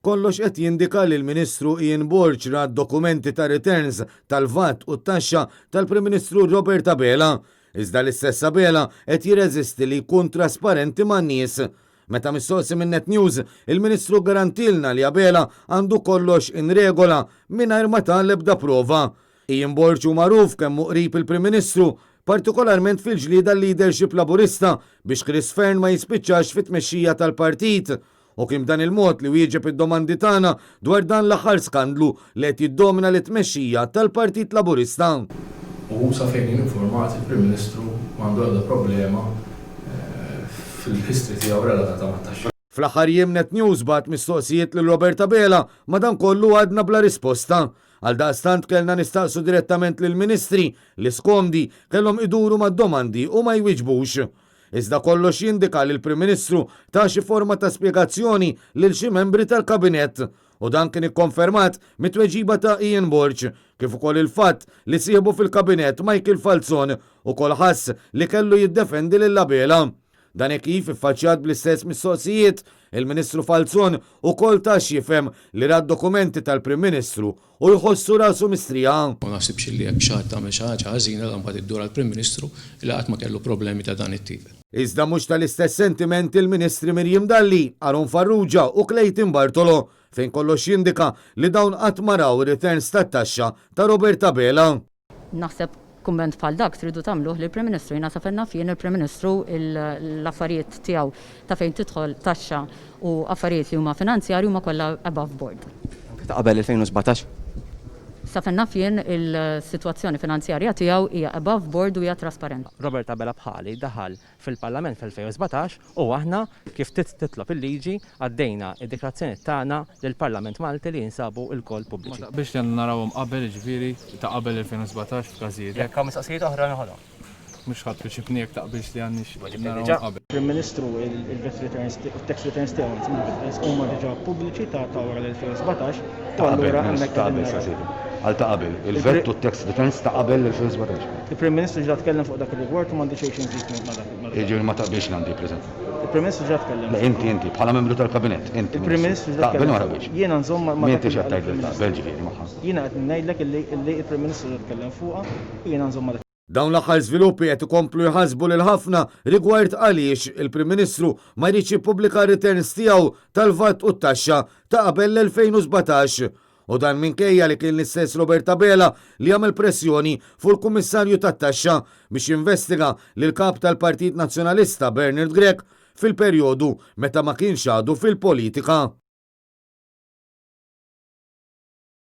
Kollox qed jindika li l-Ministru Ian Borg ra dokumenti ta' returns tal-VAT u t-taxxa tal-Prim Ministru Robert Abela. Iżda l-istess Abela qed jirreżisti li jkun trasparenti man-nies. Meta mistoqsi minn Net News, il-Ministru garantilna li Abela għandu kollox in regola mingħajr ma tal ebda prova. Ian Borg hu magħruf kemm qrib il-Prim Ministru, partikolarment fil-ġlieda l-leadership laburista biex Chris Fern ma jispiċċax fit-tmexxija tal-partit. U kim dan il-mod li wieġeb id-domandi tagħna dwar dan l-aħħar skandlu li qed jiddomina l-tmexxija tal-Partit Laburista. U sa fejn informat il-Prim Ministru m'għandu ebda problema fil-history tiegħu relatata mat-taxxa. Fl-aħħar jiem Net News bat mistoqsijiet lil Robert Abela madankollu għadna bla risposta. Għaldaqstant kellna nistaqsu direttament lil ministri li skondi kellhom iduru mad-domandi u ma jwiġbux. Iżda kollox jindika li l-Prim Ministru ta' xi forma ta' spjegazzjoni lil xi membri tal-Kabinett u dan kien ikkonfermat mit-tweġiba ta' Ian Borg kif ukoll il-fatt li sieħbu fil-Kabinett Michael Falzon ukoll ħass li kellu jiddefendi lil Abela. Dan kif iffaċċjat bl-istess mistoqsijiet, il-Ministru Falzon ukoll tax jifhem li ra dokumenti tal-Prim Ministru u jħossu rasu mistrija. Ma naħsibx li hemm xi ħadd tagħmel xi ħaġa ħażina li mbagħad iddur għall-Prim Ministru li qatt ma kellu problemi ta' dan it-tip. Iżda mhux tal-istess sentiment il-Ministri Mirjam Dalli, Aron Farrugia u Clayton Bartolo fejn kollox jindika li dawn qatt ma raw returns tat-taxxa ta' Robert Abela. Naħseb kumment bħal dak tridu tagħmluh li l-Prim Ministru jiena safenna fien il-Prim Ministru l-affarijiet tiegħu ta' fejn tidħol taxxa u affarijiet li huma finanzjarji huma kollha above board. Ta' qabel 2017. Safenna fien il-sitwazzjoni finanzjarja tiegħu hija above board u hija trasparenti. Robert Abela bħali daħal fil-Parlament fil-2017 u aħna kif titlob il-liġi għaddejna id-dikrazzjoni tagħna lill-Parlament Malti li jinsabu l-kol pubbliċi. Biex narawhom qabel ġifieri ta' qabel 2017 f'każijiet. Jekk hawn mistaqsijiet oħra noħodhom. Mhux ħadd biex ibniek taqbilx li għandix narawhom qabel. Prim Ministru il-VAT returns u tax returns tiegħu huma diġà pubbliċi ta' wara l-2017 u allura hemmhekk għal ta' qabel, il-VAT u t-tax returns ta' qabel l-2017. Il-Prim Ministru ġa tkellem fuq dak ir-rigward u m'għandi xejn treatment ma' dak. Jiġifieri ma taqbilx għandi preżent. Il-Prim Ministru ġa tkellem. Inti bħala membru tal-Kabinett, inti. Il-Prim Ministru ġa taqbel tkellem. ma taqbilx. Jiena nżomm ma' M'inti x'qed tgħidlek taqbel ġifieri magħha. Jiena qed ngħidlek illi il-Prim Ministru ġa tkellem fuqha u jiena nżomm ma' dak. Dawn l-aħħar żviluppi qed ikomplu jħassbu lil ħafna rigward għaliex il-Prim Ministru ma jridx jippubblika returns tiegħu tal-VAT u t-taxxa ta' qabel l-2017. U dan minkejja li kien l-istess Robert Abela li għamel pressjoni fuq il-Kummissarju tat-Taxxa biex jinvestiga lil kap tal-Partit Nazzjonalista Bernard Grech fil-perjodu meta ma kienx għadu fil-politika.